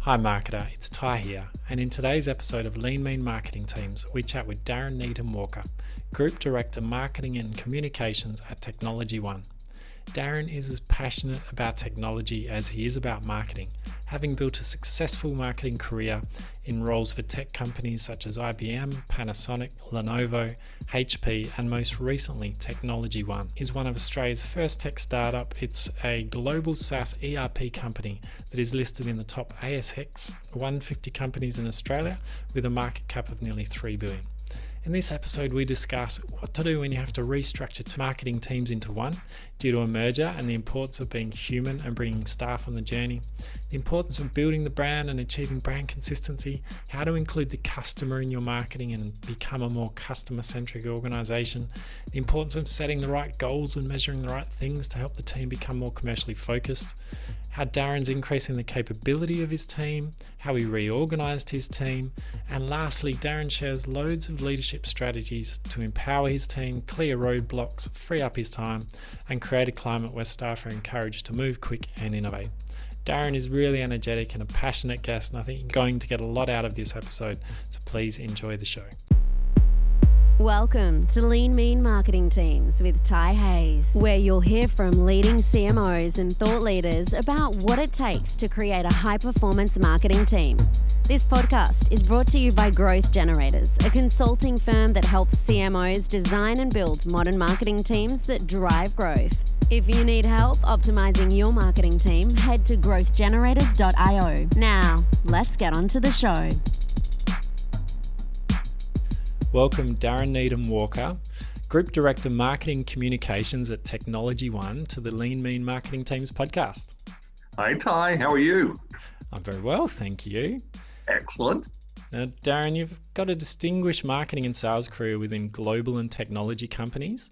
Hi marketer, it's Ty here, and in today's episode of Lean Mean Marketing Teams, we chat with Darren Needham-Walker, Group Director Marketing and Communications at TechnologyOne. Darren is as passionate about technology as he is about marketing, having built a successful marketing career in roles for tech companies such as IBM, Panasonic, Lenovo, HP, and most recently TechnologyOne is one of Australia's first tech startup. It's a global SaaS ERP company that is listed in the top ASX 150 companies in Australia with a market cap of nearly $3 billion. In this episode, we discuss what to do when you have to restructure two marketing teams into one due to a merger and the importance of being human and bringing staff on the journey, the importance of building the brand and achieving brand consistency, how to include the customer in your marketing and become a more customer-centric organisation, the importance of setting the right goals and measuring the right things to help the team become more commercially focused, how Darren's increasing the capability of his team, how he reorganised his team, and lastly, Darren shares loads of leadership strategies to empower his team, clear roadblocks, free up his time, and create a climate where staff are encouraged to move quick and innovate. Darren is really energetic and a passionate guest, and I think you're going to get a lot out of this episode, so please enjoy the show. Welcome to Lean Mean Marketing Teams with Ty Hayes, where you'll hear from leading CMOs and thought leaders about what it takes to create a high-performance marketing team. This podcast is brought to you by Growth Generators, a consulting firm that helps CMOs design and build modern marketing teams that drive growth. If you need help optimizing your marketing team, head to growthgenerators.io. Now, let's get on to the show. Welcome Darren Needham-Walker, Group Director Marketing Communications at TechnologyOne, to the Lean Mean Marketing Teams podcast. Hi Ty, how are you? I'm very well, thank you. Excellent. Now, Darren, you've got a distinguished marketing and sales career within global and technology companies.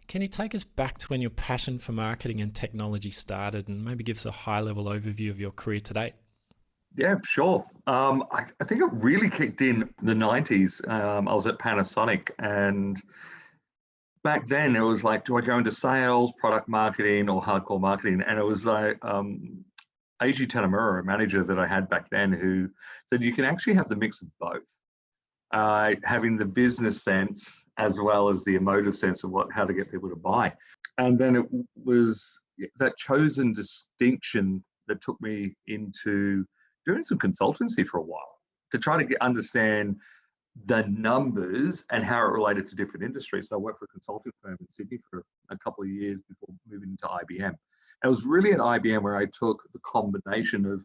Can you take us back to when your passion for marketing and technology started and maybe give us a high-level overview of your career to date? Yeah, sure. I think it really kicked in the 90s. I was at Panasonic, and back then it was like, do I go into sales, product marketing, or hardcore marketing? And it was like Eiji Tanamura, a manager that I had back then, who said you can actually have the mix of both, having the business sense as well as the emotive sense of how to get people to buy. And then it was that chosen distinction that took me into doing some consultancy for a while to try to understand the numbers and how it related to different industries. So I worked for a consulting firm in Sydney for a couple of years before moving into IBM. And it was really at IBM where I took the combination of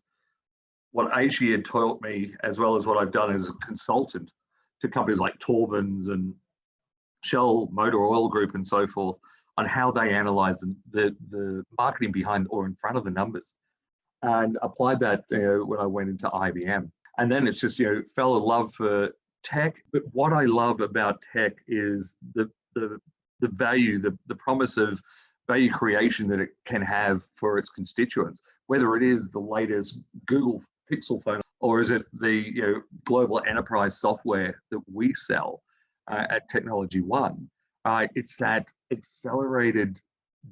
what Asia had taught me as well as what I've done as a consultant to companies like Torbans and Shell Motor Oil Group and so forth on how they analyze the marketing behind or in front of the numbers. And applied that when I went into IBM. And then it's just, fell in love for tech. But what I love about tech is the value, the promise of value creation that it can have for its constituents, whether it is the latest Google Pixel phone or is it the global enterprise software that we sell at TechnologyOne. It's that accelerated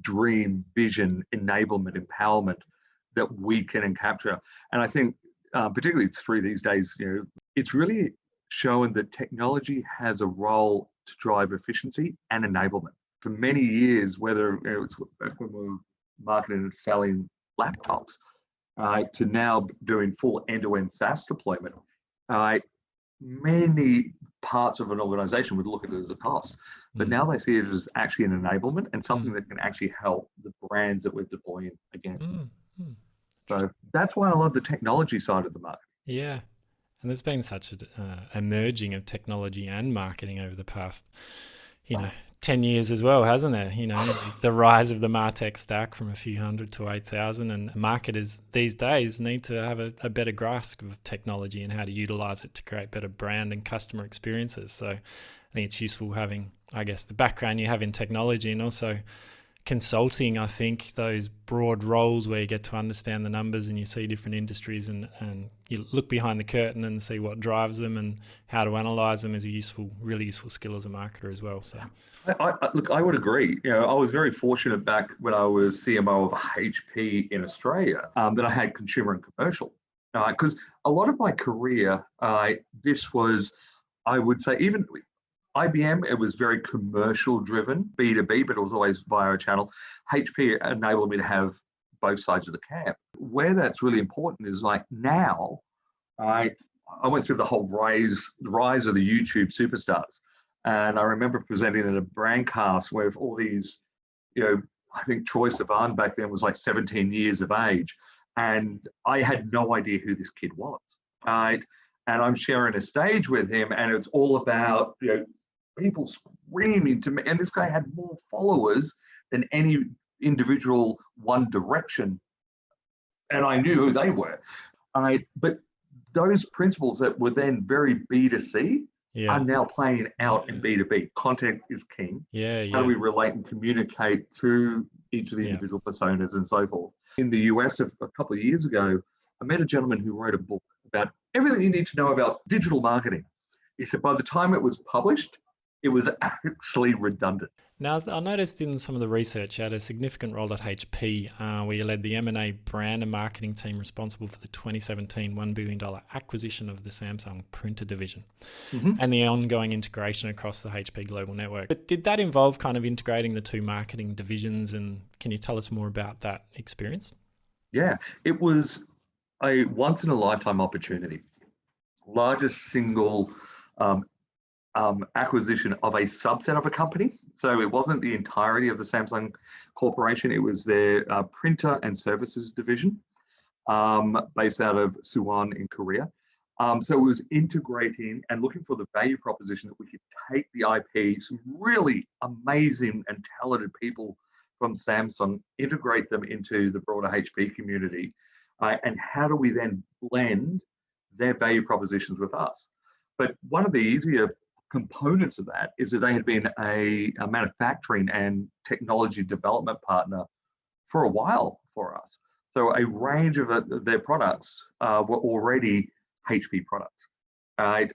dream, vision, enablement, empowerment that we can capture. And I think particularly through these days, it's really shown that technology has a role to drive efficiency and enablement. For many years, whether it's back when we were marketing and selling laptops, to now doing full end-to-end SaaS deployment, many parts of an organization would look at it as a cost, but now they see it as actually an enablement and something that can actually help the brands that we're deploying against. So that's why I love the technology side of the market. Yeah. And there's been such a merging of technology and marketing over the past, 10 years as well, hasn't there? The rise of the MarTech stack from a few hundred to 8,000, and marketers these days need to have a better grasp of technology and how to utilize it to create better brand and customer experiences. So I think it's useful having, the background you have in technology and also consulting. I think those broad roles where you get to understand the numbers and you see different industries and you look behind the curtain and see what drives them and how to analyze them is a really useful skill as a marketer as well. So, I would agree. I was very fortunate back when I was CMO of HP in Australia that I had consumer and commercial. Because a lot of my career, this was, I would say, even IBM, it was very commercial driven, B2B, but it was always via a channel. HP enabled me to have both sides of the camp. Where that's really important is like now, I went through the whole rise of the YouTube superstars. And I remember presenting at a brandcast with all these, I think Troy Sivan back then was like 17 years of age. And I had no idea who this kid was. Right? And I'm sharing a stage with him, and it's all about, people screaming to me. And this guy had more followers than any individual One Direction. And I knew who they were. But those principles that were then very B2C are now playing out in B2B. Content is king. How do we relate and communicate to each of the individual personas and so forth? In the US a couple of years ago, I met a gentleman who wrote a book about everything you need to know about digital marketing. He said by the time it was published, it was actually redundant. Now, I noticed in some of the research you had a significant role at HP where you led the M&A brand and marketing team responsible for the 2017 $1 billion acquisition of the Samsung printer division and the ongoing integration across the HP global network. But did that involve kind of integrating the two marketing divisions, and can you tell us more about that experience? Yeah, it was a once-in-a-lifetime opportunity. Largest single acquisition of a subset of a company. So it wasn't the entirety of the Samsung Corporation. It was their printer and services division based out of Suwon in Korea. So it was integrating and looking for the value proposition that we could take the IP, some really amazing and talented people from Samsung, integrate them into the broader HP community. And how do we then blend their value propositions with us? But one of the easier components of that is that they had been a manufacturing and technology development partner for a while for us. So a range of their products were already HP products. Right?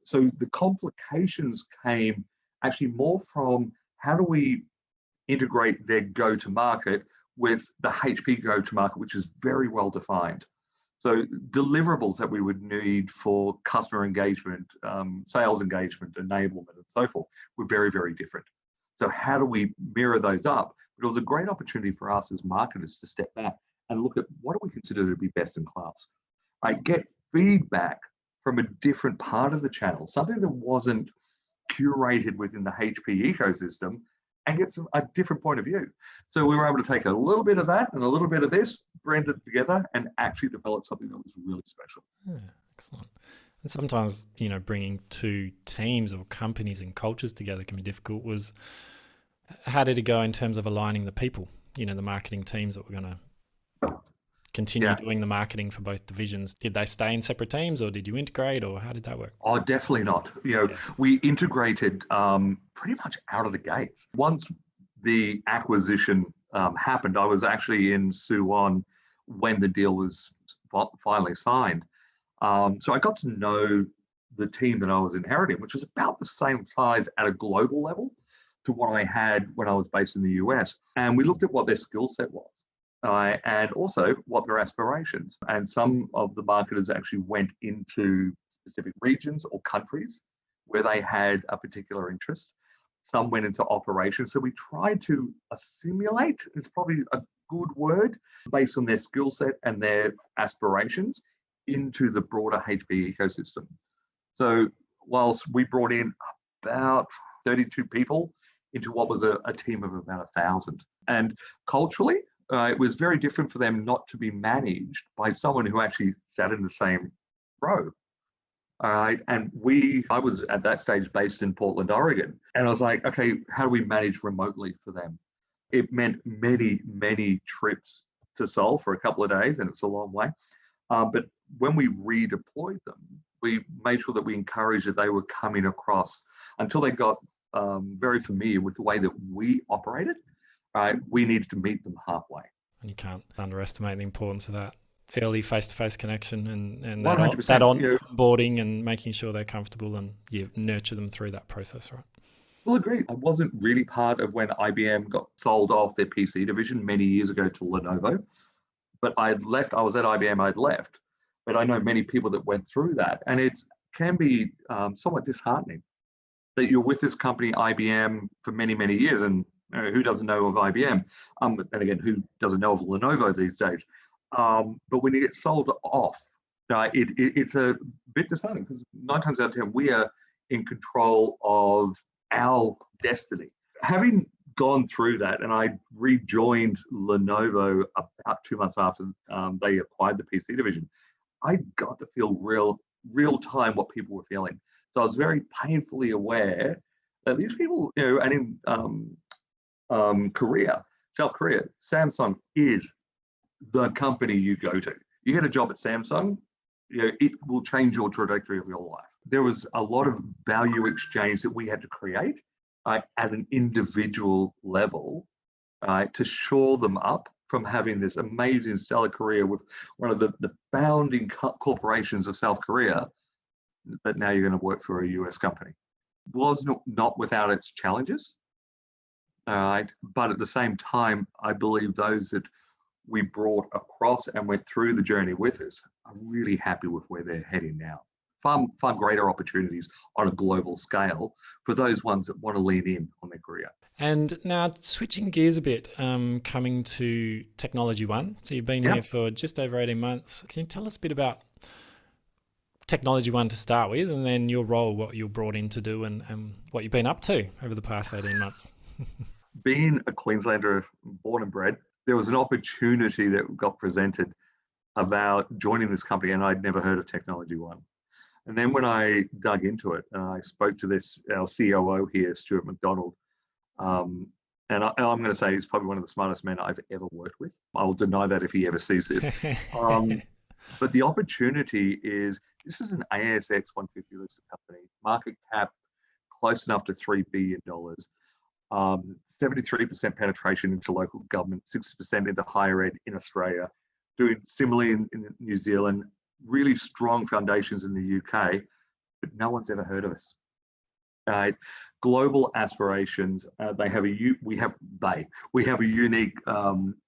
So the complications came actually more from how do we integrate their go-to-market with the HP go-to-market, which is very well defined. So deliverables that we would need for customer engagement, sales engagement, enablement, and so forth were very, very different. So how do we mirror those up? It was a great opportunity for us as marketers to step back and look at what do we consider to be best in class. Get feedback from a different part of the channel, something that wasn't curated within the HP ecosystem, and get a different point of view. So we were able to take a little bit of that and a little bit of this, blend it together, and actually develop something that was really special. Yeah, excellent. And sometimes, bringing two teams or companies and cultures together can be difficult. How did it go in terms of aligning the people, the marketing teams that were going to continue doing the marketing for both divisions? Did they stay in separate teams, or did you integrate, or how did that work? Oh, definitely not. We integrated pretty much out of the gates. Once the acquisition happened, I was actually in Suwon when the deal was finally signed. So I got to know the team that I was inheriting, which was about the same size at a global level to what I had when I was based in the US. And we looked at what their skill set was. And also what their aspirations. And some of the marketers actually went into specific regions or countries where they had a particular interest. Some went into operations. So we tried to assimilate, is probably a good word, based on their skill set and their aspirations into the broader HP ecosystem. So whilst we brought in about 32 people into what was a team of about 1,000. And culturally, it was very different for them not to be managed by someone who actually sat in the same row. All right. And I was at that stage based in Portland, Oregon. And I was like, okay, how do we manage remotely for them? It meant many, many trips to Seoul for a couple of days, and it's a long way. But when we redeployed them, we made sure that we encouraged that they were coming across until they got very familiar with the way that we operated. We needed to meet them halfway. And you can't underestimate the importance of that early face-to-face connection and that 100%, onboarding and making sure they're comfortable, and you nurture them through that process, right? Well, agreed. I wasn't really part of when IBM got sold off their PC division many years ago to Lenovo, but I was at IBM, I'd left. but I know many people that went through that, and it can be somewhat disheartening that you're with this company, IBM, for many, many years, and who doesn't know of IBM? And again, who doesn't know of Lenovo these days? But when you get sold off, it's a bit disheartening because 9 times out of 10, we are in control of our destiny. Having gone through that, and I rejoined Lenovo about 2 months after they acquired the PC division, I got to feel real time what people were feeling. So I was very painfully aware that these people, and in South Korea, Samsung is the company you go to. You get a job at Samsung, it will change your trajectory of your life. There was a lot of value exchange that we had to create at an individual level to shore them up from having this amazing stellar career with one of the founding corporations of South Korea, but now you're going to work for a US company. Was not without its challenges, but at the same time, I believe those that we brought across and went through the journey with us are really happy with where they're heading now. Far greater opportunities on a global scale for those ones that want to lean in on their career. And now switching gears a bit, coming to TechnologyOne. So you've been here for just over 18 months. Can you tell us a bit about TechnologyOne to start with, and then your role, what you're brought in to do, and what you've been up to over the past 18 months? Being a Queenslander, born and bred, there was an opportunity that got presented about joining this company, and I'd never heard of TechnologyOne. And then when I dug into it, and I spoke to our COO here, Stuart McDonald, and I'm going to say he's probably one of the smartest men I've ever worked with. I'll deny that if he ever sees this. But the opportunity is, this is an ASX 150 listed company, market cap close enough to $3 billion, 73% penetration into local government, 60% into higher ed in Australia, doing similarly in New Zealand, really strong foundations in the UK, but no one's ever heard of us. Global aspirations. We have a unique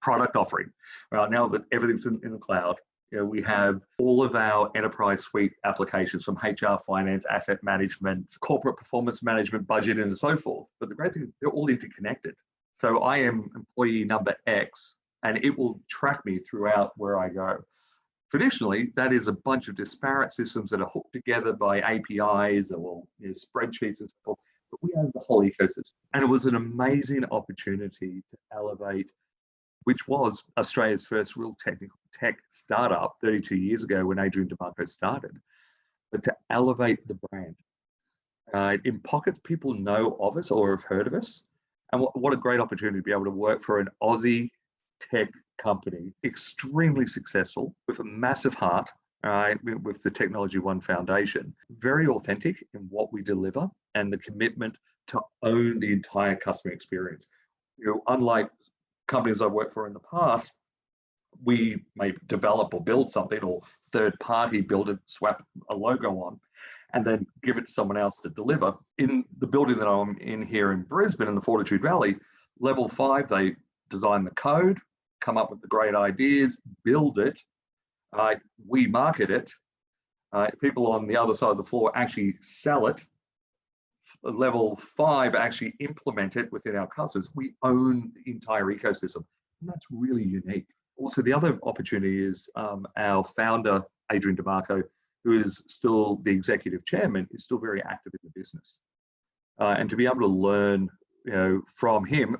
product offering. Right now that everything's in the cloud, we have all of our enterprise suite applications from HR, finance, asset management, corporate performance management, budgeting, and so forth. But the great thing is they're all interconnected. So I am employee number X, and it will track me throughout where I go. Traditionally, that is a bunch of disparate systems that are hooked together by APIs or spreadsheets and so forth, but we own the whole ecosystem. And it was an amazing opportunity to elevate, which was Australia's first real tech startup 32 years ago when Adrian DeMarco started, but to elevate the brand. In pockets, people know of us or have heard of us. And what a great opportunity to be able to work for an Aussie tech company, extremely successful, with a massive heart, with the TechnologyOne Foundation, very authentic in what we deliver and the commitment to own the entire customer experience. Unlike companies I've worked for in the past, we may develop or build something, or third party build it, swap a logo on, and then give it to someone else to deliver. In the building that I'm in here in Brisbane in the Fortitude Valley, level 5, they design the code, come up with the great ideas, build it, we market it, people on the other side of the floor actually sell it, level 5 actually implement it within our customers. We own the entire ecosystem, and that's really unique. Also, the other opportunity is our founder, Adrian DeMarco, who is still the executive chairman, is still very active in the business. And to be able to learn from him,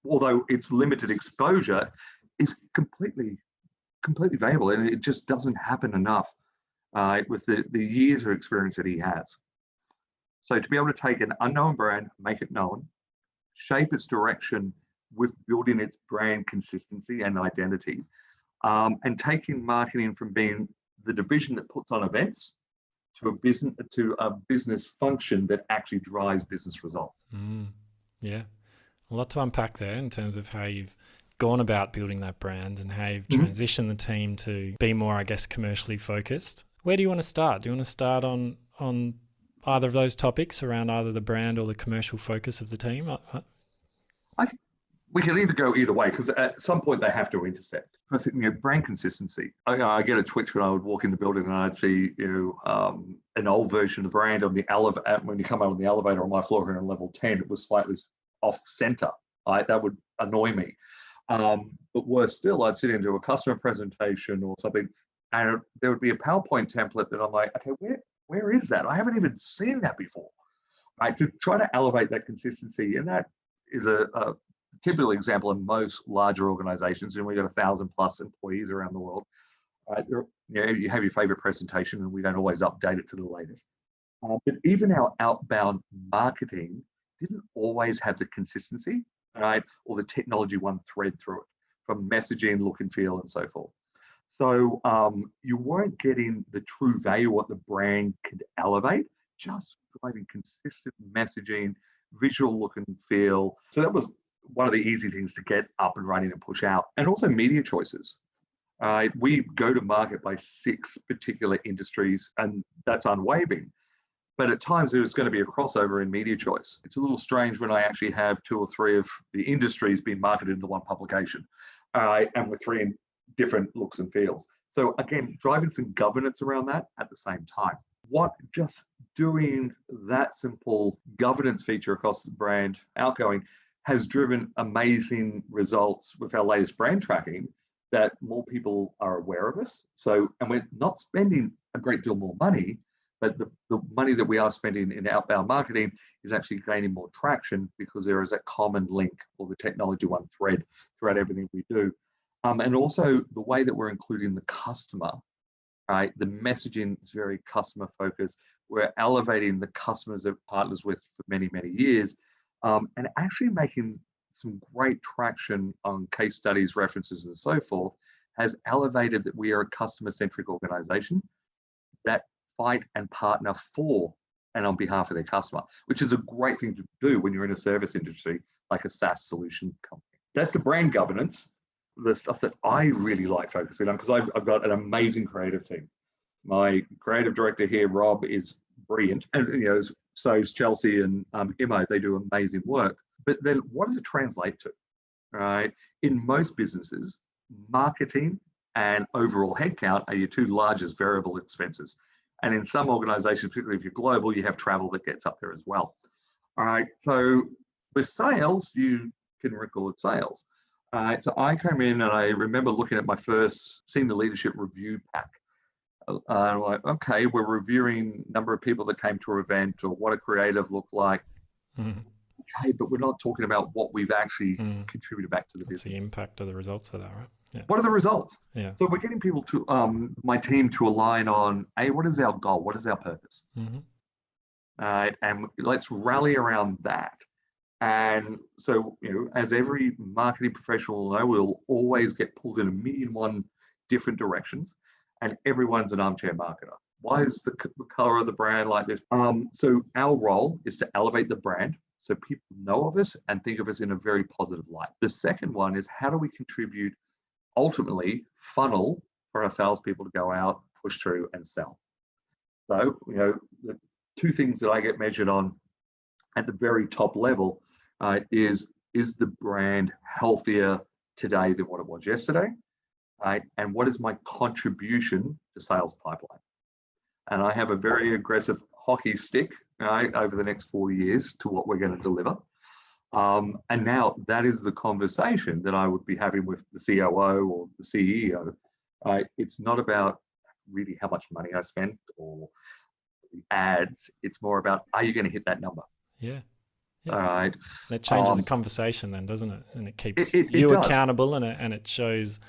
although it's limited exposure, is completely valuable, and it just doesn't happen enough with the years of experience that he has. So to be able to take an unknown brand, make it known, shape its direction with building its brand consistency and identity, and taking marketing from being the division that puts on events to a business function that actually drives business results. Yeah, a lot to unpack there in terms of how you've gone about building that brand and how you've transitioned the team to be more, I guess, commercially focused. Where do you want to start? Do you want to start on either of those topics around either the brand or the commercial focus of the team? we can either go either way because at some point they have to intersect. I think, brand consistency. I get a twitch when I would walk in the building and I'd see an old version of the brand on the elevator. When you come out on the elevator on my floor here on level 10, it was slightly off center. That would annoy me. But worse still, I'd sit into a customer presentation or something, and there would be a PowerPoint template that I'm like, okay, where is that? I haven't even seen that before. Right, to try to elevate that consistency, and that is a typical example in most larger organizations, and we've got 1,000+ employees around the world. You have your favorite presentation, and we don't always update it to the latest. But even our outbound marketing didn't always have the consistency, right, or the TechnologyOne thread through it, from messaging, look and feel, and so forth. So you weren't getting the true value what the brand could elevate, just providing consistent messaging, visual look and feel. So that was one of the easy things to get up and running and push out. And also media choices. We go to market by 6 particular industries, and that's unwavering. But at times there's going to be a crossover in media choice. It's a little strange when I actually have 2 or 3 of the industries being marketed into one publication, and with 3 different looks and feels. So again, driving some governance around that at the same time. What just doing that simple governance feature across the brand outgoing has driven amazing results with our latest brand tracking, that more people are aware of us. So, and we're not spending a great deal more money, but the money that we are spending in outbound marketing is actually gaining more traction because there is a common link, or the TechnologyOne thread, throughout everything we do. And also the way that we're including the customer, right? The messaging is very customer focused. We're elevating the customers that we've partners with for many, many years, and actually making some great traction on case studies, references, and so forth, has elevated that we are a customer-centric organization that fight and partner for and on behalf of their customer, which is a great thing to do when you're in a service industry like a SaaS solution company. That's the brand governance, the stuff that I really like focusing on, because I've got an amazing creative team. My creative director here, Rob, is brilliant, and so is Chelsea and Imo. They do amazing work. But then what does it translate to? Right? In most businesses, marketing and overall headcount are your 2 largest variable expenses. And in some organizations, particularly if you're global, you have travel that gets up there as well. All right. So with sales, you can record sales. All right. So I came in and I remember looking at my first senior leadership review pack. I'm like, okay, we're reviewing number of people that came to our event or what a creative looked like. Mm-hmm. Okay, but we're not talking about what we've actually contributed back to the business. The impact of the results of that, right? Yeah. What are the results? Yeah. So we're getting people to, my team, to align on, hey, what is our goal? What is our purpose? Mm-hmm. And let's rally around that. And so, as every marketing professional will know, we'll always get pulled in 1,000,001 different directions, and everyone's an armchair marketer. Why is the color of the brand like this? So our role is to elevate the brand so people know of us and think of us in a very positive light. The second one is, how do we contribute, ultimately funnel for our salespeople to go out, push through, and sell? So, the 2 things that I get measured on at the very top level is the brand healthier today than what it was yesterday? Right? And what is my contribution to sales pipeline? And I have a very aggressive hockey stick, right, over the next 4 years to what we're going to deliver. And now that is the conversation that I would be having with the COO or the CEO. It's not about really how much money I spent or the ads. It's more about, are you going to hit that number? Yeah. All right. And it changes the conversation then, doesn't it? And it keeps you accountable, and it shows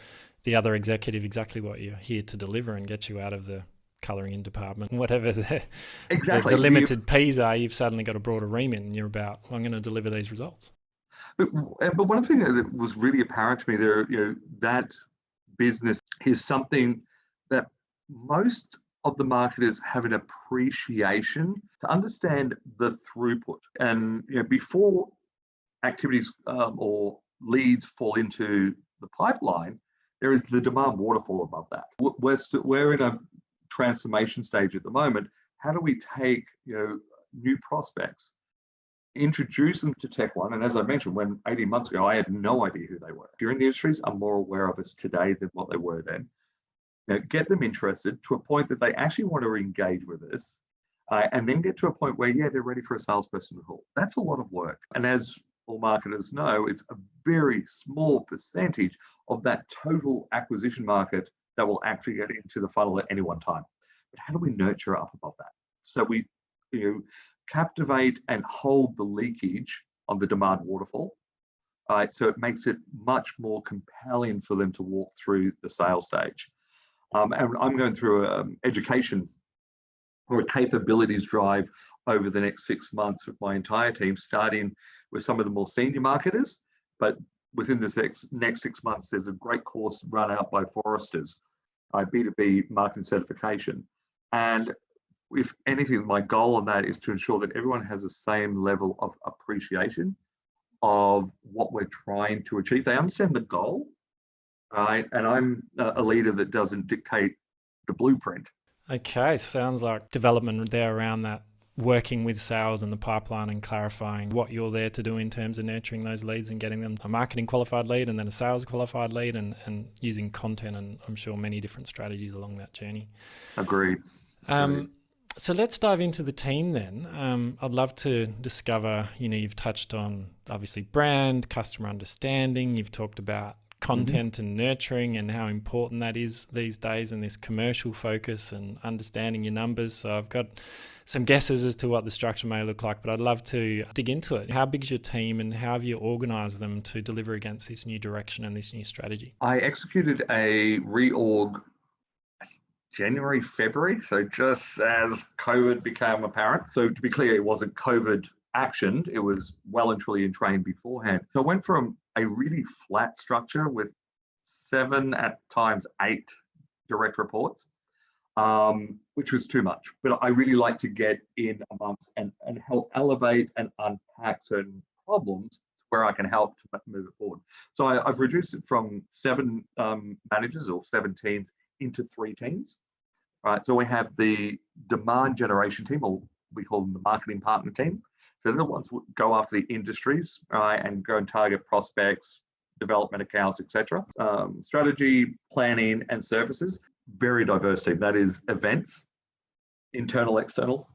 the other executive exactly what you're here to deliver and get you out of the colouring in department, whatever the limited P's are. You've suddenly got a broader remit, and you're about, I'm going to deliver these results. But one thing that was really apparent to me there, that business is something that most of the marketers have an appreciation to understand the throughput. And before activities or leads fall into the pipeline, there is the demand waterfall above that. We're in a transformation stage at the moment. How do we take new prospects introduce them to TechOne. And as I mentioned, when 18 months ago, I had no idea who they were. During the industries, I'm more aware of us today than what they were then. Get them interested to a point that they actually want to engage with us, and then get to a point where, yeah, they're ready for a salesperson to call. That's a lot of work. And as all marketers know, it's a very small percentage of that total acquisition market that will actually get into the funnel at any one time. But how do we nurture up above that? So we captivate and hold the leakage on the demand waterfall. So it makes it much more compelling for them to walk through the sales stage. And I'm going through education or a capabilities drive over the next 6 months with my entire team, starting with some of the more senior marketers. But within the next 6 months, there's a great course run out by Forrester's, B2B marketing certification. And if anything, my goal on that is to ensure that everyone has the same level of appreciation of what we're trying to achieve. They understand the goal, right? And I'm a leader that doesn't dictate the blueprint. Okay, sounds like development there around that, working with sales and the pipeline and clarifying what you're there to do in terms of nurturing those leads and getting them a marketing qualified lead and then a sales qualified lead, and using content and I'm sure many different strategies along that journey. Agreed. So let's dive into the team then. I'd love to discover, you've touched on obviously brand, customer understanding, you've talked about content and nurturing and how important that is these days, and this commercial focus and understanding your numbers. So I've got some guesses as to what the structure may look like, but I'd love to dig into it. How big is your team and how have you organised them to deliver against this new direction and this new strategy? I executed a reorg January, February, so just as COVID became apparent. So to be clear, it wasn't COVID actioned, it was well and truly in train beforehand. So I went from a really flat structure with 7, at times 8 direct reports, which was too much. But I really like to get in amongst and help elevate and unpack certain problems where I can help to move it forward. So I've reduced it from 7 managers or 7 teams into 3 teams. Right, so we have the demand generation team, or we call them the marketing partner team. So they're the ones who go after the industries, right, and go and target prospects, development accounts, etc. Strategy, planning, and services. Very diverse team. That is events, internal, external,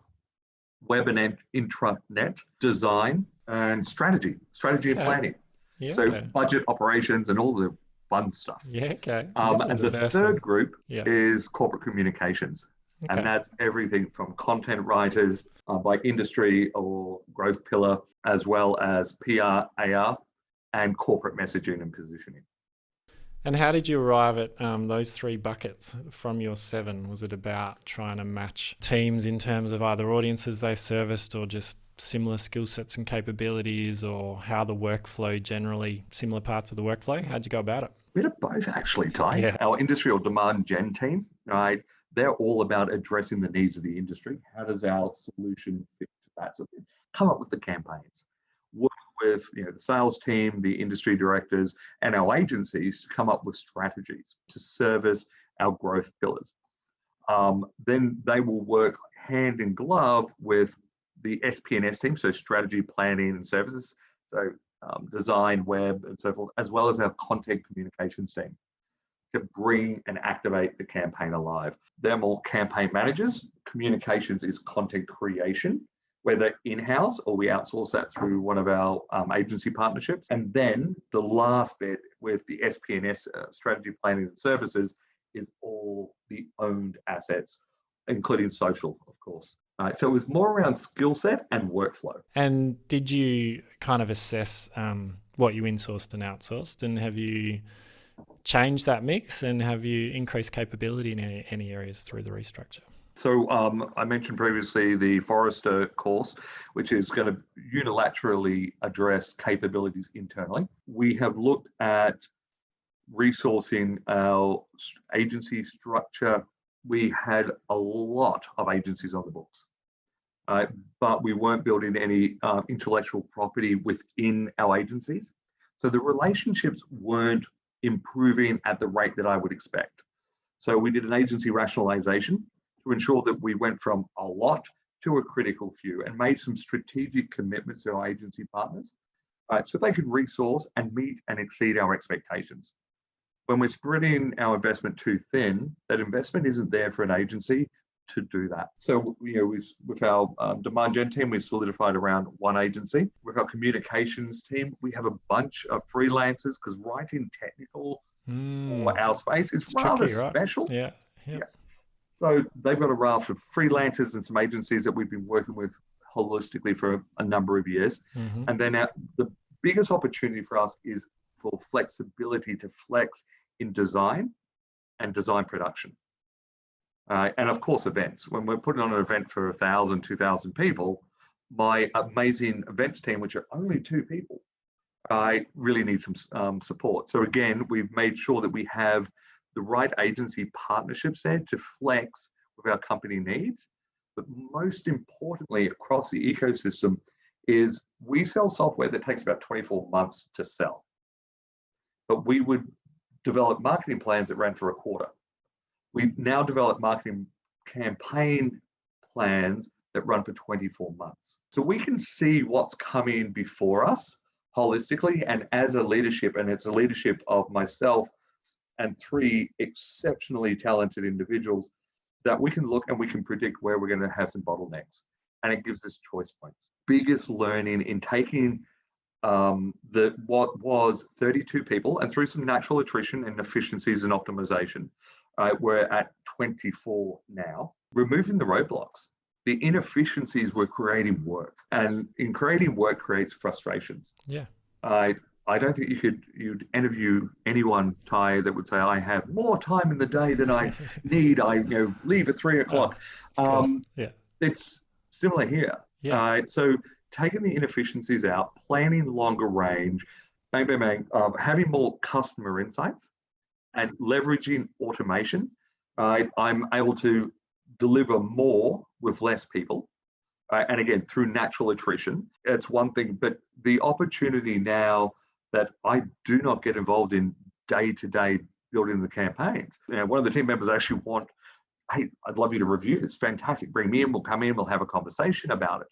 web and intranet, design, and strategy and planning. Yeah, so budget, operations, and all the fun stuff. Yeah, okay. And the third group is corporate communications. Okay. And that's everything from content writers by industry or growth pillar, as well as PR, AR, and corporate messaging and positioning. And how did you arrive at those 3 buckets from your 7? Was it about trying to match teams in terms of either audiences they serviced or just similar skill sets and capabilities, or how the workflow generally, similar parts of the workflow? How'd you go about it? Bit of both, actually, Ty. Yeah. Our industry or demand gen team, right? They're all about addressing the needs of the industry. How does our solution fit to that? So come up with the campaigns. Work with the sales team, the industry directors, and our agencies to come up with strategies to service our growth pillars. Then they will work hand in glove with the SP&S team, so strategy, planning, and services. So design, web, and so forth, as well as our content communications team to bring and activate the campaign alive. They're more campaign managers. Communications is content creation, whether in-house or we outsource that through one of our agency partnerships. And then the last bit with the SP&S strategy, planning, and services is all the owned assets, including social, of course. So it was more around skill set and workflow. And did you kind of assess what you insourced and outsourced, and have you changed that mix, and have you increased capability in any areas through the restructure? So I mentioned previously the Forrester course, which is going to unilaterally address capabilities internally. We have looked at resourcing our agency structure. We had a lot of agencies on the books, but we weren't building any intellectual property within our agencies. So the relationships weren't improving at the rate that I would expect. So we did an agency rationalization to ensure that we went from a lot to a critical few and made some strategic commitments to our agency partners, right, so they could resource and meet and exceed our expectations. When we're spreading our investment too thin, that investment isn't there for an agency to do that. So, with our demand gen team, we've solidified around one agency. With our communications team, we have a bunch of freelancers because writing technical for our space is rather tricky, right? special. Yeah. So they've got a raft of freelancers and some agencies that we've been working with holistically for a number of years. Mm-hmm. And then the biggest opportunity for us is for flexibility to flex in design and design production. And of course, events. When we're putting on an event for 1,000, 2,000 people, my amazing events team, which are only 2 people, I really need some support. So again, we've made sure that we have the right agency partnerships there to flex with our company needs. But most importantly, across the ecosystem is we sell software that takes about 24 months to sell. But we would develop marketing plans that ran for a quarter. We've now developed marketing campaign plans that run for 24 months. So we can see what's coming before us holistically, and as a leadership, and it's a leadership of myself and 3 exceptionally talented individuals, that we can look and we can predict where we're going to have some bottlenecks. And it gives us choice points. Biggest learning in taking what was 32 people, and through some natural attrition and efficiencies and optimization, we're at 24 now. Removing the roadblocks. The inefficiencies were creating work, and in creating work creates frustrations. Yeah. I don't think you'd interview anyone, Ty, that would say I have more time in the day than I need. I leave at 3 o'clock. It's similar here. Yeah. So taking the inefficiencies out, planning longer range, having more customer insights, and leveraging automation. I'm able to deliver more with less people. And again, through natural attrition, it's one thing, but the opportunity now that I do not get involved in day-to-day building the campaigns. One of the team members actually hey, I'd love you to review this. Fantastic. Bring me in, we'll come in, we'll have a conversation about it.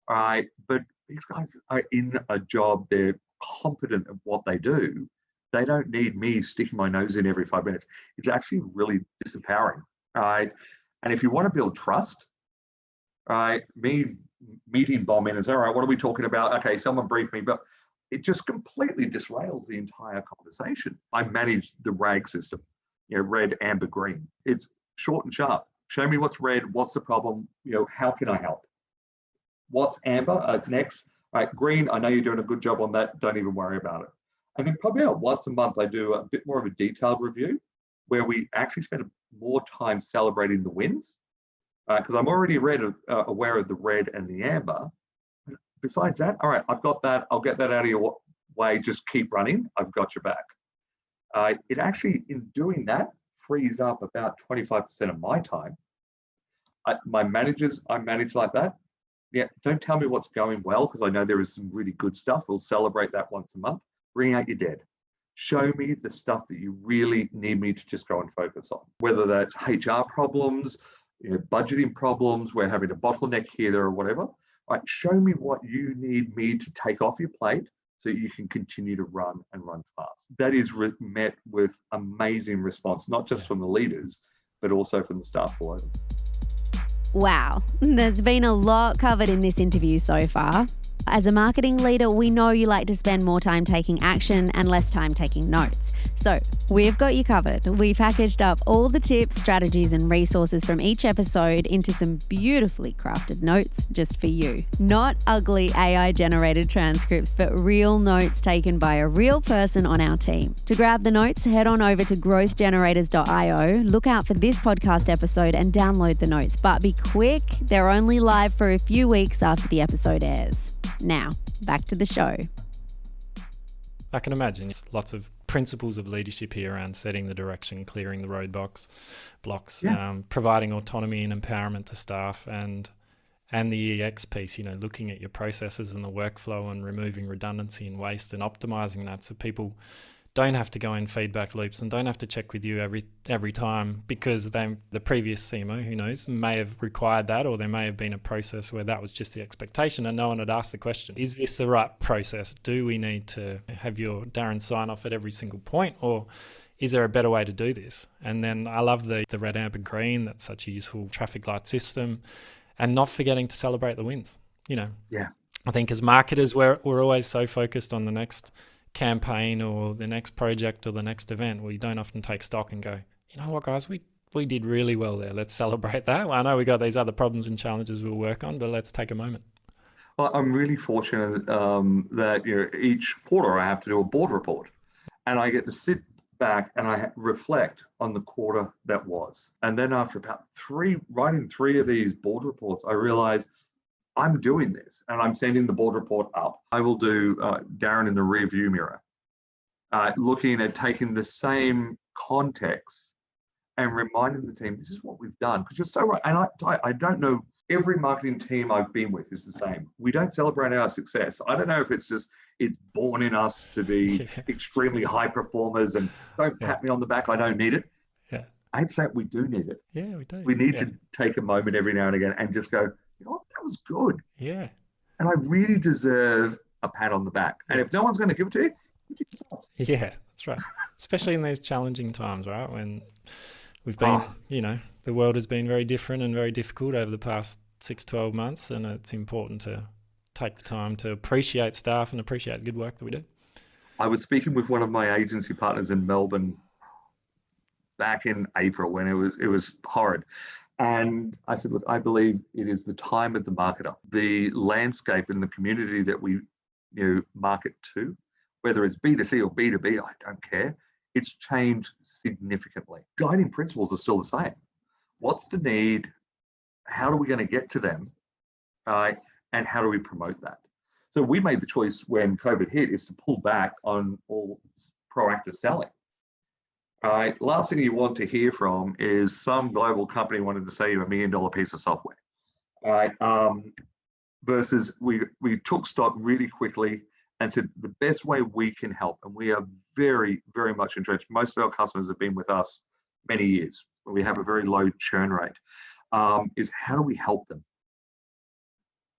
All right. But these guys are in a job, they're competent at what they do. They don't need me sticking my nose in every 5 minutes. It's actually really disempowering. All right. And if you want to build trust, me meeting bombing is all right, what are we talking about? Okay, someone brief me, but it just completely disrails the entire conversation. I manage the RAG system, red, amber, green. It's short and sharp. Show me what's red, what's the problem, how can I help? What's amber? Next. All right, green, I know you're doing a good job on that, don't even worry about it. And then probably about once a month, I do a bit more of a detailed review where we actually spend more time celebrating the wins, because I'm already aware of the red and the amber. Besides that, all right, I've got that. I'll get that out of your way. Just keep running. I've got your back. It actually, in doing that, frees up about 25% of my time. My managers, I manage like that. Yeah, don't tell me what's going well, because I know there is some really good stuff. We'll celebrate that once a month. Bring out your dead. Show me the stuff that you really need me to just go and focus on. Whether that's HR problems, budgeting problems, we're having a bottleneck here, there, or whatever. Right, show me what you need me to take off your plate so you can continue to run and run fast. That is met with amazing response, not just from the leaders, but also from the staff below them. Wow, there's been a lot covered in this interview so far. As a marketing leader, we know you like to spend more time taking action and less time taking notes. So we've got you covered. We packaged up all the tips, strategies, and resources from each episode into some beautifully crafted notes just for you. Not ugly AI-generated transcripts, but real notes taken by a real person on our team. To grab the notes, head on over to growthgenerators.io, look out for this podcast episode and download the notes. But be quick, they're only live for a few weeks after the episode airs. Now, back to the show. I can imagine it's lots of principles of leadership here around setting the direction, clearing the roadblocks, providing autonomy and empowerment to staff, and the EX piece, looking at your processes and the workflow and removing redundancy and waste and optimizing that so people don't have to go in feedback loops and don't have to check with you every time, because the previous CMO, who knows, may have required that, or there may have been a process where that was just the expectation and no one had asked the question, is this the right process? Do we need to have your Darren sign off at every single point, or is there a better way to do this? And then I love the red, amber, green. That's such a useful traffic light system, and not forgetting to celebrate the wins. Yeah. I think as marketers, we're always so focused on the next campaign or the next project or the next event, we don't often take stock and go, you know what, guys, we did really well there. Let's celebrate that. Well, I know we got these other problems and challenges we'll work on, but let's take a moment. Well, I'm really fortunate that each quarter I have to do a board report, and I get to sit back and I reflect on the quarter that was. And then after about writing three of these board reports, I realized I'm doing this and I'm sending the board report up. I will do Darren in the rear view mirror, looking at taking the same context and reminding the team, this is what we've done. Because you're so right. And I don't know, every marketing team I've been with is the same. We don't celebrate our success. I don't know if it's born in us to be extremely high performers and don't pat me on the back, I don't need it. Yeah. I'd say we do need it. Yeah, we do. We need to take a moment every now and again and just go, you know what, that was good. Yeah. And I really deserve a pat on the back. And if no one's going to give it to you, give it yourself. Yeah, that's right. Especially in these challenging times, right? When we've been, the world has been very different and very difficult over the past 6-12 months. And it's important to take the time to appreciate staff and appreciate the good work that we do. I was speaking with one of my agency partners in Melbourne back in April when it was horrid. And I said, look, I believe it is the time of the marketer. The landscape in the community that we market to, whether it's B2C or B2B, I don't care. It's changed significantly. Guiding principles are still the same. What's the need? How are we going to get to them? And how do we promote that? So we made the choice when COVID hit is to pull back on all proactive selling. Last thing you want to hear from is some global company wanting to sell you $1 million piece of software. Versus we took stock really quickly and said the best way we can help, and we are very, very much entrenched. Most of our customers have been with us many years. We have a very low churn rate. Is how do we help them?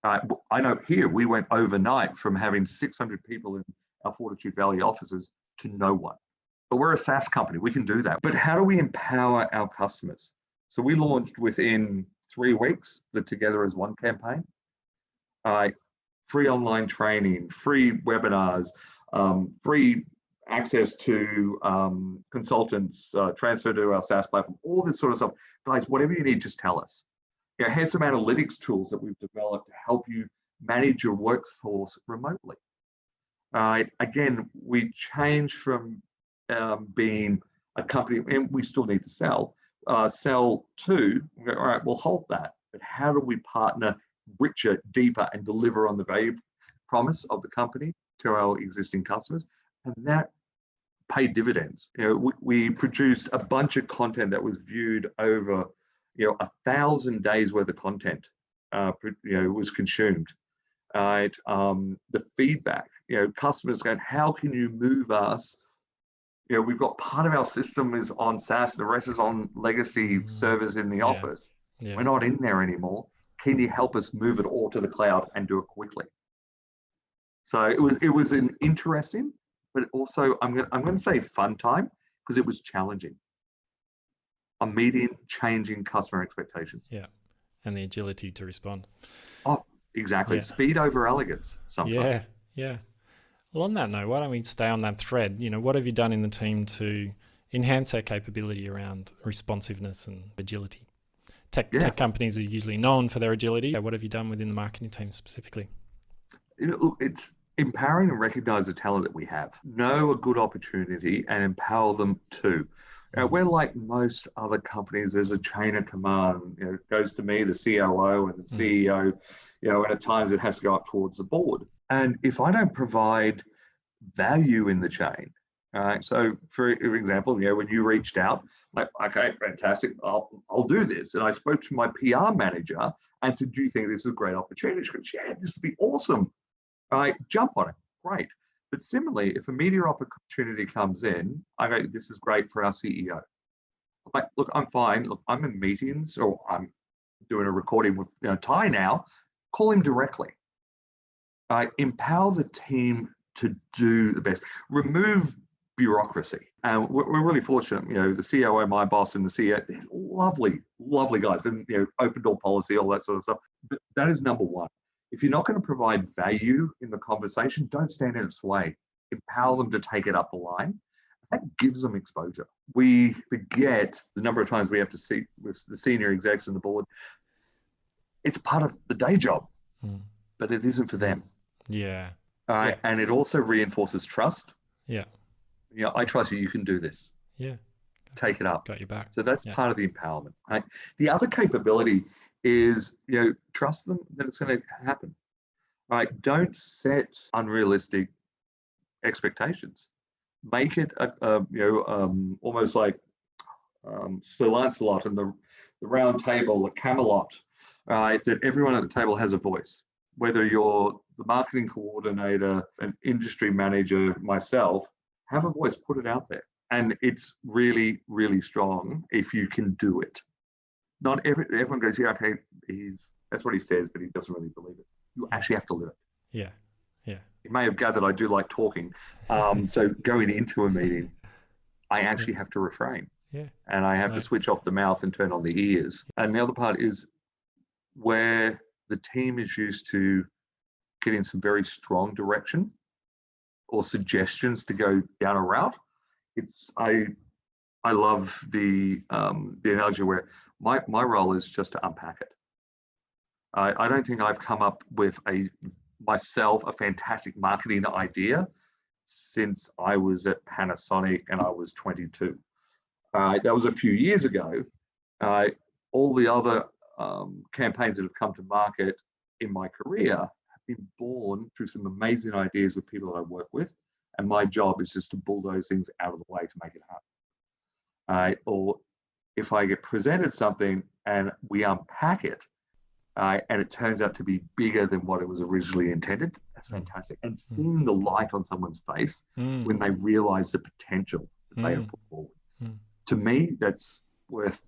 I know here we went overnight from having 600 people in our Fortitude Valley offices to no one. But we're a SaaS company, we can do that. But how do we empower our customers? So we launched within 3 weeks the Together as One campaign. Free online training, free webinars, free access to consultants, transfer to our SaaS platform, all this sort of stuff. Guys, whatever you need, just tell us. Here's some analytics tools that we've developed to help you manage your workforce remotely. Again, we changed from being a company, and we still need to sell to, all right, we'll hold that, but how do we partner richer, deeper, and deliver on the value promise of the company to our existing customers? And that paid dividends. We produced a bunch of content that was viewed over 1,000 days worth of content was consumed. The feedback, customers going, how can you move us? We've got part of our system is on SaaS, the rest is on legacy servers in the office. Yeah. We're not in there anymore. Can you help us move it all to the cloud and do it quickly? So it was an interesting, but also I'm going to say fun time, because it was challenging. I'm meeting changing customer expectations. Yeah, and the agility to respond. Oh, exactly. Yeah. Speed over elegance sometimes. Yeah. Well, on that note, why don't we stay on that thread? What have you done in the team to enhance our capability around responsiveness and agility? Tech companies are usually known for their agility. What have you done within the marketing team specifically? It's empowering and recognize the talent that we have. Know a good opportunity and empower them too. We're like most other companies. There's a chain of command. It goes to me, the COO, and the CEO. And at times it has to go up towards the board. And if I don't provide value in the chain, so for example, when you reached out, like, okay, fantastic, I'll do this. And I spoke to my PR manager and said, do you think this is a great opportunity? She goes, yeah, this would be awesome. All right, jump on it. Great. But similarly, if a media opportunity comes in, I go, this is great for our CEO. I'm like, look, I'm fine. Look, I'm in meetings or I'm doing a recording with Ty now. Call him directly. Empower the team to do the best. Remove bureaucracy. And we're really fortunate, the COO, my boss, and the CEO, they're lovely, lovely guys, and open door policy, all that sort of stuff. But that is number one. If you're not going to provide value in the conversation, don't stand in its way. Empower them to take it up the line. That gives them exposure. We forget the number of times we have to see with the senior execs and the board. It's part of the day job, but it isn't for them. Yeah. And it also reinforces trust. Yeah. I trust you. You can do this. Yeah. Take it up. Got your back. So that's part of the empowerment. Right? The other capability is, trust them that it's going to happen. Right? Don't set unrealistic expectations. Make it almost like Sir Lancelot and the round table, the Camelot, right? That everyone at the table has a voice. Whether you're the marketing coordinator, an industry manager, myself, have a voice, put it out there. And it's really, really strong if you can do it. Not everyone goes, yeah, okay, that's what he says, but he doesn't really believe it. You actually have to live it. Yeah. Yeah. You may have gathered I do like talking. So going into a meeting, I actually have to refrain. Yeah. And I have to switch off the mouth and turn on the ears. And the other part is where the team is used to getting some very strong direction or suggestions to go down a route. I love the analogy where my role is just to unpack it. I don't think I've come up with myself a fantastic marketing idea since I was at Panasonic and I was 22. That was a few years ago. All the other campaigns that have come to market in my career have been born through some amazing ideas with people that I work with. And my job is just to bulldoze things out of the way to make it happen. Or if I get presented something and we unpack it, and it turns out to be bigger than what it was originally intended, that's fantastic. And seeing the light on someone's face when they realize the potential that they have put forward. To me, that's worth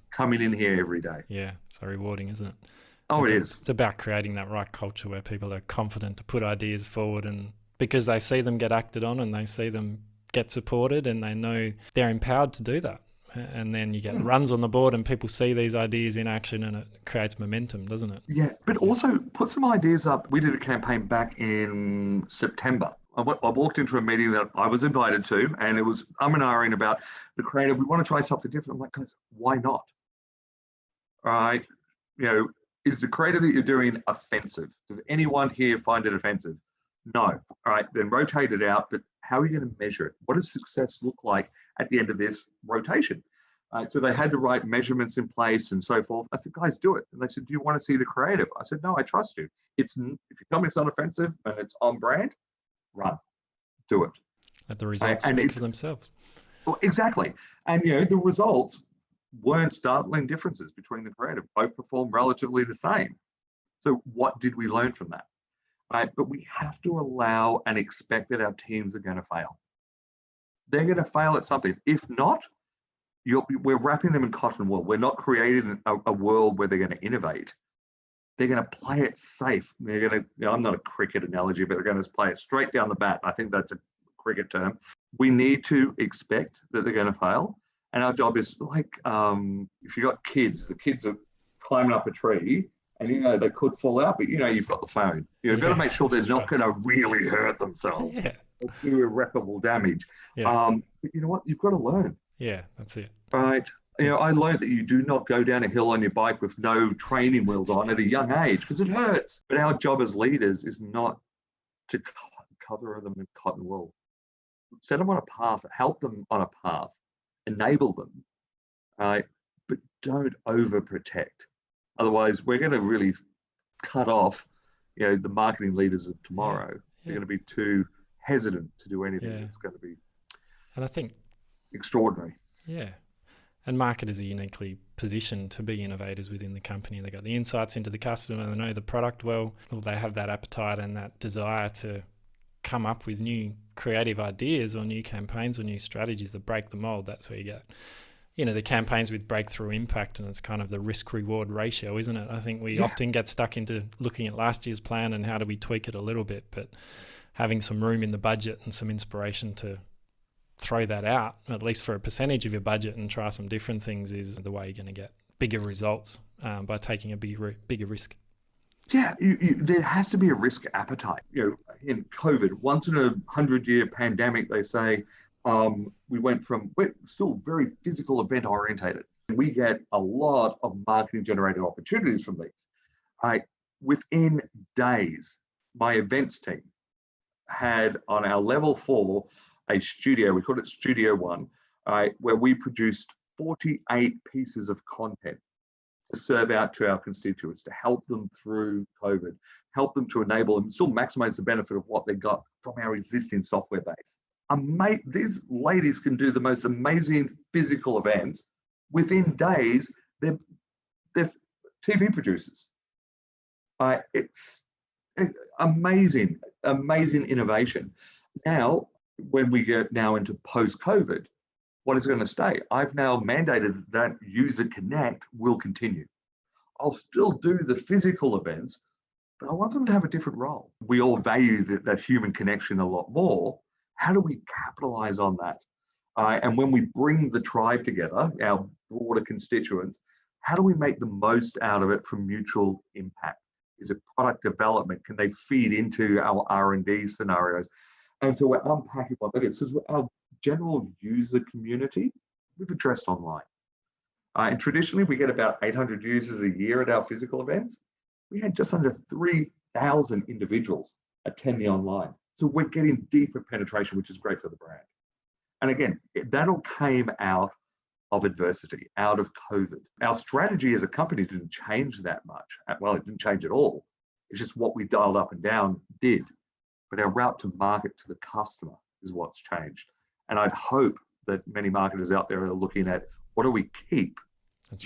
coming in here every day. Yeah, so rewarding, isn't it? It is. It's about creating that right culture where people are confident to put ideas forward, and because they see them get acted on and they see them get supported and they know they're empowered to do that. And then you get runs on the board and people see these ideas in action and it creates momentum, doesn't it? Yeah, but also put some ideas up. We did a campaign back in September. I walked into a meeting that I was invited to and it was and ahhing about the creative. We want to try something different. I'm like, guys, why not? All right. Is the creative that you're doing offensive? Does anyone here find it offensive? No. All right, then rotate it out. But how are you going to measure it? What does success look like at the end of this rotation? So they had the right measurements in place and so forth. I said, guys, do it. And they said, do you want to see the creative? I said, no, I trust you. If you tell me it's not offensive and it's on brand, run, do it. Let the results speak for themselves. Well, exactly. And the results weren't startling differences between the creative. Both performed relatively the same. So what did we learn from that? But we have to allow and expect that our teams are going to fail. They're going to fail at something. If not, we're wrapping them in cotton wool. We're not creating a world where they're going to innovate. They're going to play it safe. They're going to, I'm not a cricket analogy, but they're going to play it straight down the bat. I think that's a cricket term. We need to expect that they're going to fail. And our job is like, if you've got kids, the kids are climbing up a tree and, they could fall out, but, you've got the phone. You've got to make sure they're not going to really hurt themselves or do irreparable damage. But you know what? You've got to learn. Yeah, that's it. Right. I learned that you do not go down a hill on your bike with no training wheels on at a young age because it hurts. But our job as leaders is not to cover them in cotton wool. Set them on a path, help them on a path, enable them, but don't overprotect. Otherwise, we're going to really cut off, the marketing leaders of tomorrow. They're going to be too hesitant to do anything that's going to be, and I think, extraordinary. Yeah. And marketers are uniquely positioned to be innovators within the company. They've got the insights into the customer, they know the product well, they have that appetite and that desire to come up with new creative ideas or new campaigns or new strategies that break the mold, that's where you get, the campaigns with breakthrough impact, and it's kind of the risk-reward ratio, isn't it? I think we often get stuck into looking at last year's plan and how do we tweak it a little bit, but having some room in the budget and some inspiration to throw that out, at least for a percentage of your budget, and try some different things is the way you're going to get bigger results by taking a bigger risk. Yeah, there has to be a risk appetite. In COVID, once in a 100-year pandemic, they say we're still very physical event orientated. We get a lot of marketing generated opportunities from these. Within days, my events team had on our level 4 a studio, we called it TechnologyOne, where we produced 48 pieces of content to serve out to our constituents, to help them through COVID, help them to enable them, still maximize the benefit of what they got from our existing software base. These ladies can do the most amazing physical events. Within days, they're TV producers. It's amazing innovation. Now, when we get now into post-COVID, what is going to stay? I've now mandated that user connect will continue. I'll still do the physical events, but I want them to have a different role. We all value that human connection a lot more. How do we capitalize on that? And when we bring the tribe together, our broader constituents, how do we make the most out of it from mutual impact? Is it product development? Can they feed into our R&D scenarios? And so we're unpacking what that is. So our general user community, we've addressed online. And traditionally, we get about 800 users a year at our physical events. We had just under 3,000 individuals attend the online. So we're getting deeper penetration, which is great for the brand. And again, that all came out of adversity, out of COVID. Our strategy as a company didn't change that much. Well, it didn't change at all. It's just what we dialed up and down did. But our route to market to the customer is what's changed. And I'd hope that many marketers out there are looking at what do we keep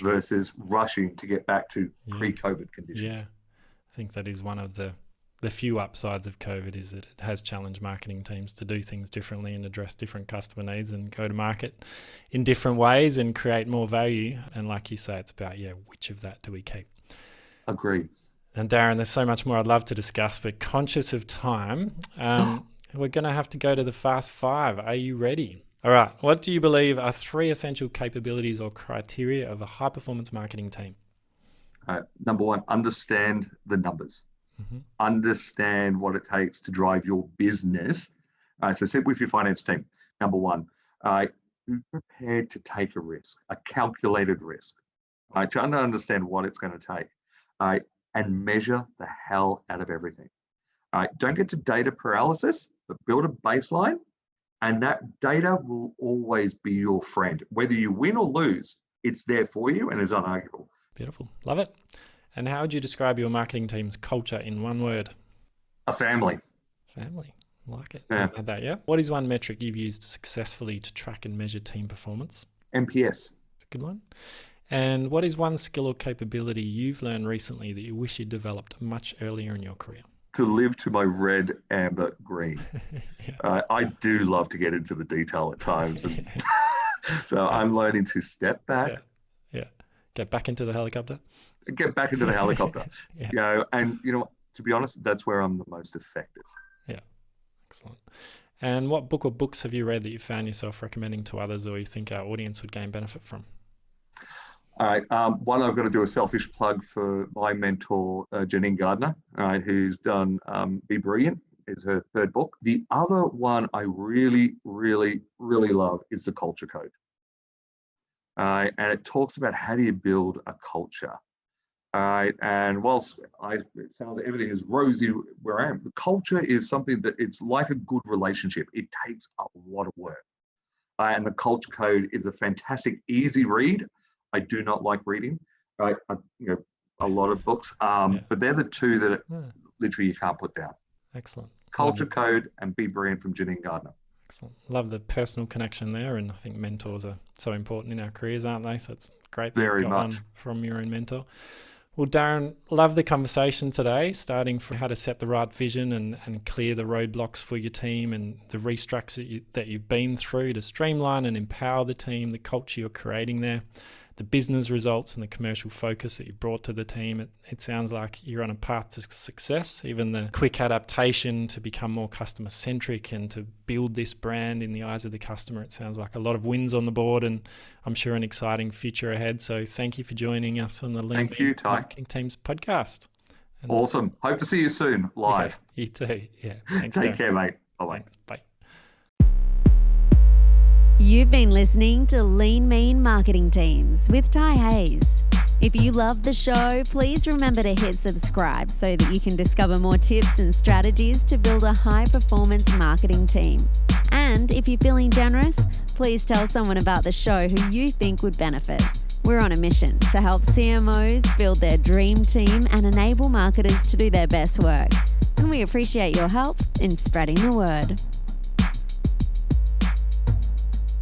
versus rushing to get back to pre-COVID conditions. Yeah, I think that is one of the few upsides of COVID, is that it has challenged marketing teams to do things differently and address different customer needs and go to market in different ways and create more value. And like you say, it's about, which of that do we keep? Agreed. And Darren, there's so much more I'd love to discuss, but conscious of time, we're going to have to go to the Fast Five. Are you ready? All right. What do you believe are 3 essential capabilities or criteria of a high-performance marketing team? Number 1, understand the numbers. Mm-hmm. Understand what it takes to drive your business. So sit with your finance team. Number 1, be prepared to take a risk, a calculated risk. Trying to understand what it's going to take. And measure the hell out of everything. Don't get to data paralysis, but build a baseline, and that data will always be your friend. Whether you win or lose, it's there for you and is unarguable. Beautiful. Love it. And how would you describe your marketing team's culture in one word? A family. Family. Like it. Yeah. What is one metric you've used successfully to track and measure team performance? NPS. It's a good one. And what is one skill or capability you've learned recently that you wish you'd developed much earlier in your career? To live to my red, amber, green. I do love to get into the detail at times. And so I'm learning to step back. Yeah. Get back into the helicopter. Get back into the helicopter. And to be honest, that's where I'm the most effective. Yeah. Excellent. And what book or books have you read that you found yourself recommending to others, or you think our audience would gain benefit from? All right. One, I've got to do a selfish plug for my mentor, Janine Gardner, who's done Be Brilliant, is her 3rd book. The other one I really, really, really love is The Culture Code. And it talks about how do you build a culture. And whilst it sounds like everything is rosy where I am, the culture is something that it's like a good relationship. It takes a lot of work. And The Culture Code is a fantastic, easy read. I do not like reading, a lot of books, but they're the 2 that literally you can't put down. Excellent. Culture Code and Be Brilliant from Janine Gardner. Excellent. Love the personal connection there, and I think mentors are so important in our careers, aren't they? So it's great that Very you've got much one from your own mentor. Well, Darren, love the conversation today, starting from how to set the right vision and clear the roadblocks for your team and the restructure that you've been through to streamline and empower the team, the culture you're creating there, the business results and the commercial focus that you brought to the team. It sounds like you're on a path to success, even the quick adaptation to become more customer-centric and to build this brand in the eyes of the customer. It sounds like a lot of wins on the board and I'm sure an exciting future ahead. So thank you for joining us on the Lean Marketing Teams podcast. And awesome. Hope to see you soon live. Yeah, you too. Yeah. Thanks, Take Darren. care, mate. Bye-bye. Thanks. Bye. You've been listening to Lean Mean Marketing Teams with Ty Hayes. If you love the show, please remember to hit subscribe so that you can discover more tips and strategies to build a high-performance marketing team. And if you're feeling generous, please tell someone about the show who you think would benefit. We're on a mission to help CMOs build their dream team and enable marketers to do their best work. And we appreciate your help in spreading the word.